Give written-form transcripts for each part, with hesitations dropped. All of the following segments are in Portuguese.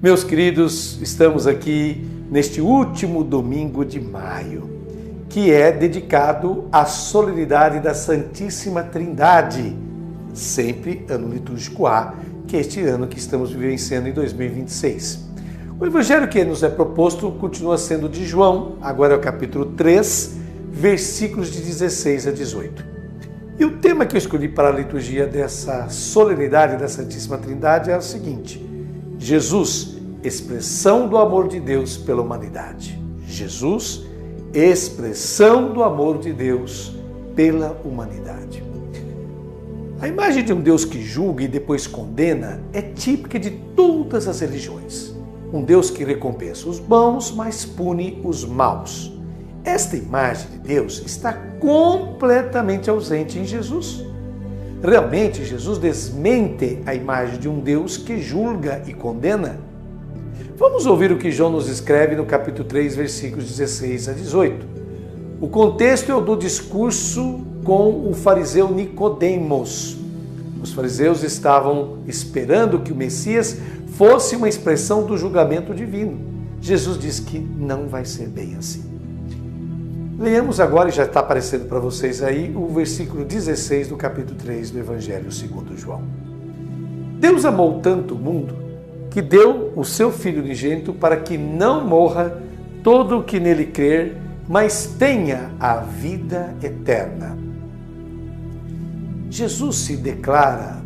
Meus queridos, estamos aqui neste último domingo de maio, que é dedicado à solenidade da Santíssima Trindade, sempre ano litúrgico A, que é este ano que estamos vivenciando em 2026. O evangelho que nos é proposto continua sendo de João, agora é o capítulo 3, versículos de 16 a 18. E o tema que eu escolhi para a liturgia dessa solenidade da Santíssima Trindade é o seguinte: Jesus, expressão do amor de Deus pela humanidade. Jesus, expressão do amor de Deus pela humanidade. A imagem de um Deus que julga e depois condena é típica de todas as religiões. Um Deus que recompensa os bons, mas pune os maus. Esta imagem de Deus está completamente ausente em Jesus. Realmente, Jesus desmente a imagem de um Deus que julga e condena. Vamos ouvir o que João nos escreve no capítulo 3, versículos 16 a 18. O contexto é o do discurso com o fariseu Nicodemos. Os fariseus estavam esperando que o Messias fosse uma expressão do julgamento divino. Jesus diz que não vai ser bem assim. Leiamos agora, e já está aparecendo para vocês aí, o versículo 16 do capítulo 3 do Evangelho segundo João. Deus amou tanto o mundo que deu o seu Filho unigênito para que não morra todo o que nele crer, mas tenha a vida eterna. Jesus se declara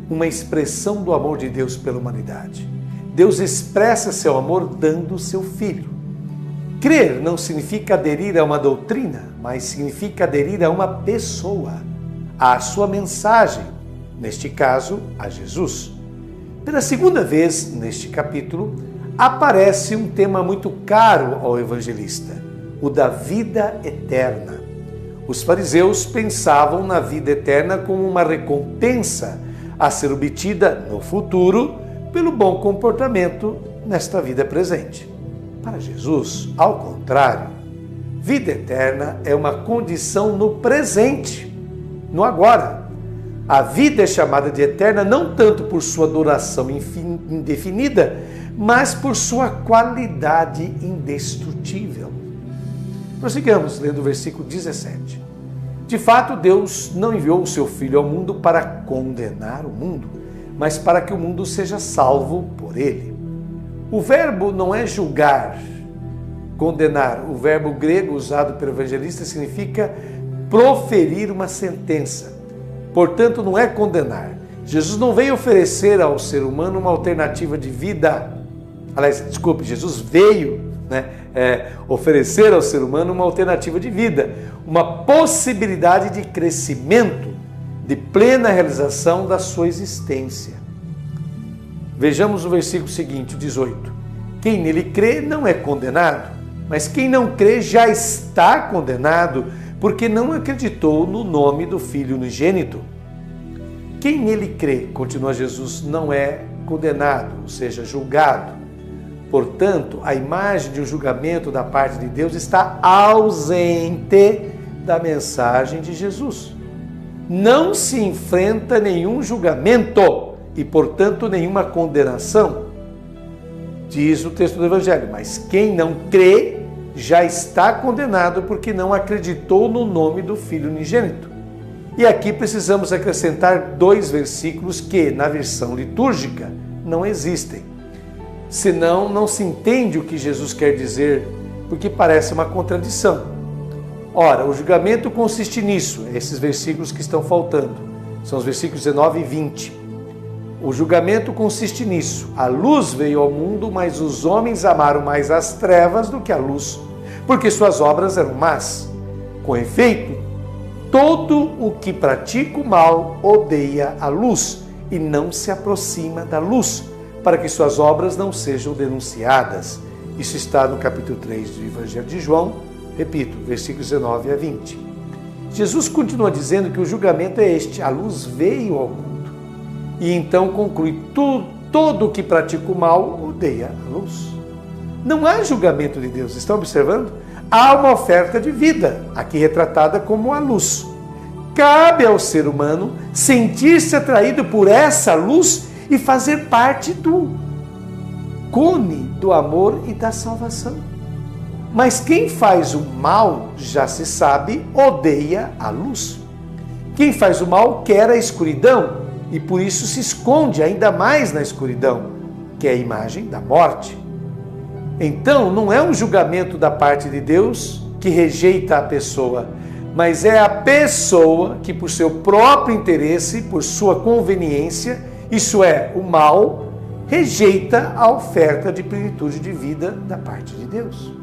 uma expressão do amor de Deus pela humanidade. Deus expressa seu amor dando o seu Filho. Crer não significa aderir a uma doutrina, mas significa aderir a uma pessoa, à sua mensagem, neste caso, a Jesus. Pela segunda vez, neste capítulo, aparece um tema muito caro ao evangelista, o da vida eterna. Os fariseus pensavam na vida eterna como uma recompensa a ser obtida no futuro pelo bom comportamento nesta vida presente. Para Jesus, ao contrário, vida eterna é uma condição no presente, no agora. A vida é chamada de eterna não tanto por sua duração indefinida, mas por sua qualidade indestrutível. Prossigamos lendo o versículo 17. De fato, Deus não enviou o seu Filho ao mundo para condenar o mundo, mas para que o mundo seja salvo por ele. O verbo não é julgar, condenar. O verbo grego usado pelo evangelista significa proferir uma sentença. Portanto, não é condenar. Jesus não veio oferecer ao ser humano uma alternativa de vida. Aliás, desculpe, Jesus veio oferecer ao ser humano uma alternativa de vida, uma possibilidade de crescimento, de plena realização da sua existência. Vejamos o versículo seguinte, 18. Quem nele crê não é condenado, mas quem não crê já está condenado, porque não acreditou no nome do Filho unigênito. Quem nele crê, continua Jesus, não é condenado, ou seja, julgado. Portanto, a imagem de um julgamento da parte de Deus está ausente da mensagem de Jesus. Não se enfrenta nenhum julgamento e, portanto, nenhuma condenação. Diz o texto do Evangelho, mas quem não crê já está condenado porque não acreditou no nome do Filho unigênito. E aqui precisamos acrescentar 2 versículos que, na versão litúrgica, não existem. Senão, não se entende o que Jesus quer dizer, porque parece uma contradição. Ora, o julgamento consiste nisso, esses versículos que estão faltando, são os versículos 19 e 20. O julgamento consiste nisso. A luz veio ao mundo, mas os homens amaram mais as trevas do que a luz, porque suas obras eram más. Com efeito, todo o que pratica o mal odeia a luz e não se aproxima da luz, para que suas obras não sejam denunciadas. Isso está no capítulo 3 do Evangelho de João, repito, versículos 19 a 20. Jesus continua dizendo que o julgamento é este: a luz veio ao mundo. E então conclui: todo o que pratica o mal odeia a luz. Não há julgamento de Deus, estão observando? Há uma oferta de vida, aqui retratada como a luz. Cabe ao ser humano sentir-se atraído por essa luz e fazer parte do. ícone do amor e da salvação. Mas quem faz o mal, já se sabe, odeia a luz. Quem faz o mal quer a escuridão e por isso se esconde ainda mais na escuridão, que é a imagem da morte. Então, não é um julgamento da parte de Deus que rejeita a pessoa, mas é a pessoa que, por seu próprio interesse, por sua conveniência, isso é, o mal, rejeita a oferta de plenitude de vida da parte de Deus.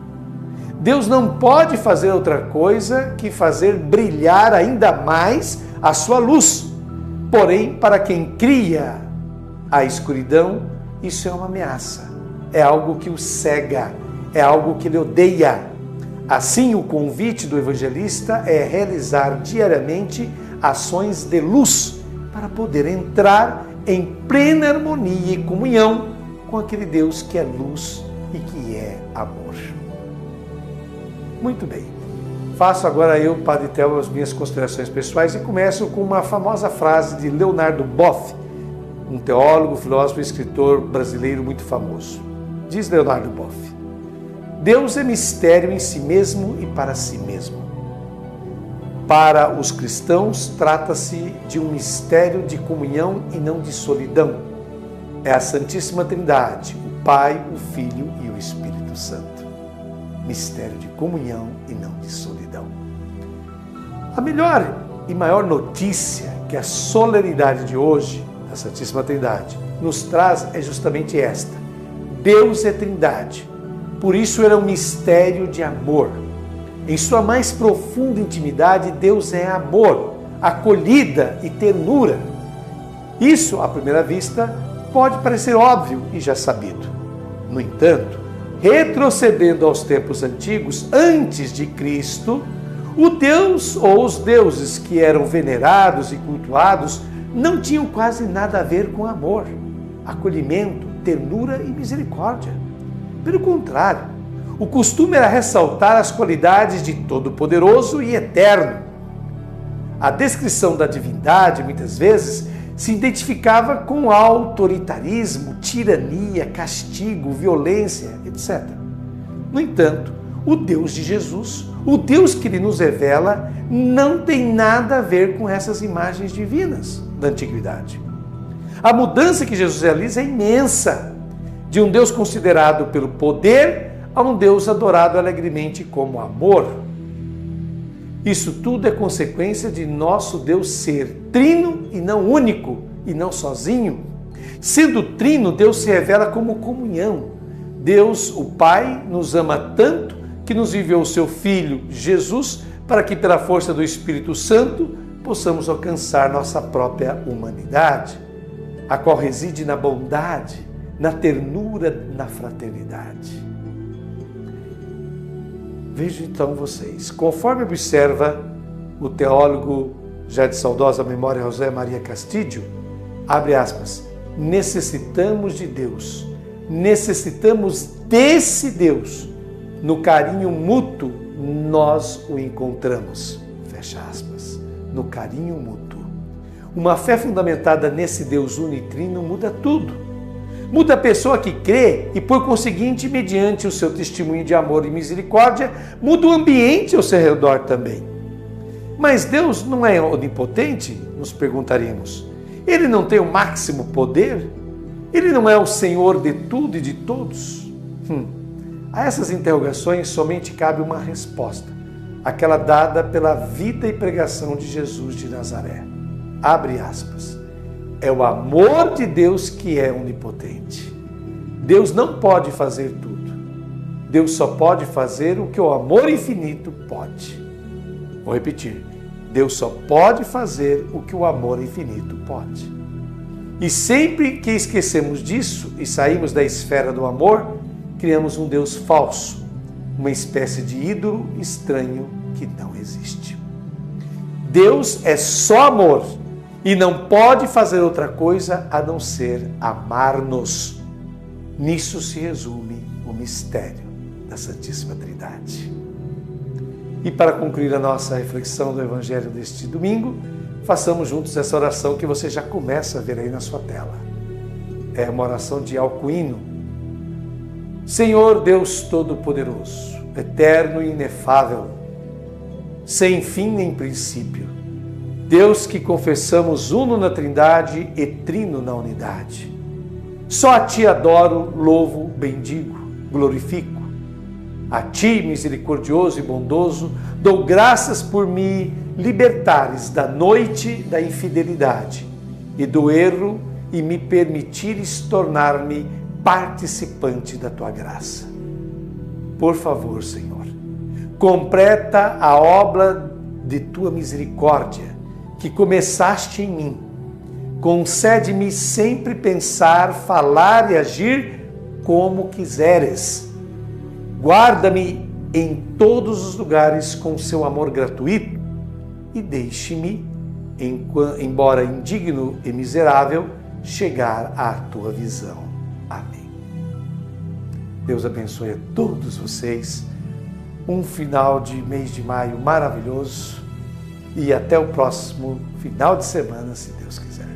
Deus não pode fazer outra coisa que fazer brilhar ainda mais a sua luz. Porém, para quem cria a escuridão, isso é uma ameaça. É algo que o cega, é algo que ele odeia. Assim, o convite do evangelista é realizar diariamente ações de luz para poder entrar em plena harmonia e comunhão com aquele Deus que é luz e que é amor. Muito bem. Faço agora eu, Padre Theo, as minhas considerações pessoais e começo com uma famosa frase de Leonardo Boff, um teólogo, filósofo e escritor brasileiro muito famoso. Diz Leonardo Boff: Deus é mistério em si mesmo e para si mesmo. Para os cristãos, trata-se de um mistério de comunhão e não de solidão. É a Santíssima Trindade, o Pai, o Filho e o Espírito Santo. Mistério de comunhão e não de solidão. A melhor e maior notícia que a solenidade de hoje, da Santíssima Trindade, nos traz é justamente esta: Deus é Trindade, por isso ele é um mistério de amor. Em sua mais profunda intimidade, Deus é amor, acolhida e ternura. Isso, à primeira vista, pode parecer óbvio e já sabido. No entanto, retrocedendo aos tempos antigos, antes de Cristo, o Deus ou os deuses que eram venerados e cultuados não tinham quase nada a ver com amor, acolhimento, ternura e misericórdia. Pelo contrário, o costume era ressaltar as qualidades de Todo-Poderoso e Eterno. A descrição da divindade, muitas vezes, se identificava com autoritarismo, tirania, castigo, violência, etc. No entanto, o Deus de Jesus, o Deus que ele nos revela, não tem nada a ver com essas imagens divinas da antiguidade. A mudança que Jesus realiza é imensa, de um Deus considerado pelo poder a um Deus adorado alegremente como amor. Isso tudo é consequência de nosso Deus ser trino e não único, e não sozinho. Sendo trino, Deus se revela como comunhão. Deus, o Pai, nos ama tanto que nos enviou o seu Filho, Jesus, para que pela força do Espírito Santo possamos alcançar nossa própria humanidade, a qual reside na bondade, na ternura, na fraternidade. Vejo então vocês, conforme observa o teólogo já de saudosa memória José Maria Castillo, abre aspas, necessitamos de Deus, necessitamos desse Deus, no carinho mútuo nós o encontramos, fecha aspas, no carinho mútuo. Uma fé fundamentada nesse Deus unitrino muda tudo. Muda a pessoa que crê e, por conseguinte, mediante o seu testemunho de amor e misericórdia, muda o ambiente ao seu redor também. Mas Deus não é onipotente? Nos perguntaríamos. Ele não tem o máximo poder? Ele não é o Senhor de tudo e de todos? A essas interrogações somente cabe uma resposta, aquela dada pela vida e pregação de Jesus de Nazaré. Abre aspas. É o amor de Deus que é onipotente. Deus não pode fazer tudo. Deus só pode fazer o que o amor infinito pode. Vou repetir. Deus só pode fazer o que o amor infinito pode. E sempre que esquecemos disso e saímos da esfera do amor, criamos um Deus falso, uma espécie de ídolo estranho que não existe. Deus é só amor. E não pode fazer outra coisa a não ser amar-nos. Nisso se resume o mistério da Santíssima Trindade. E para concluir a nossa reflexão do Evangelho deste domingo, façamos juntos essa oração que você já começa a ver aí na sua tela. É uma oração de Alcuino, Senhor Deus Todo-Poderoso, eterno e inefável, sem fim nem princípio, Deus que confessamos uno na Trindade e trino na unidade. Só a Ti adoro, louvo, bendigo, glorifico. A Ti, misericordioso e bondoso, dou graças por me libertares da noite da infidelidade e do erro e me permitires tornar-me participante da Tua graça. Por favor, Senhor, completa a obra de Tua misericórdia que começaste em mim. Concede-me sempre pensar, falar e agir como quiseres. Guarda-me em todos os lugares com seu amor gratuito e deixe-me, embora indigno e miserável, chegar à Tua visão. Amém. Deus abençoe a todos vocês. Um final de mês de maio maravilhoso. E até o próximo final de semana, se Deus quiser.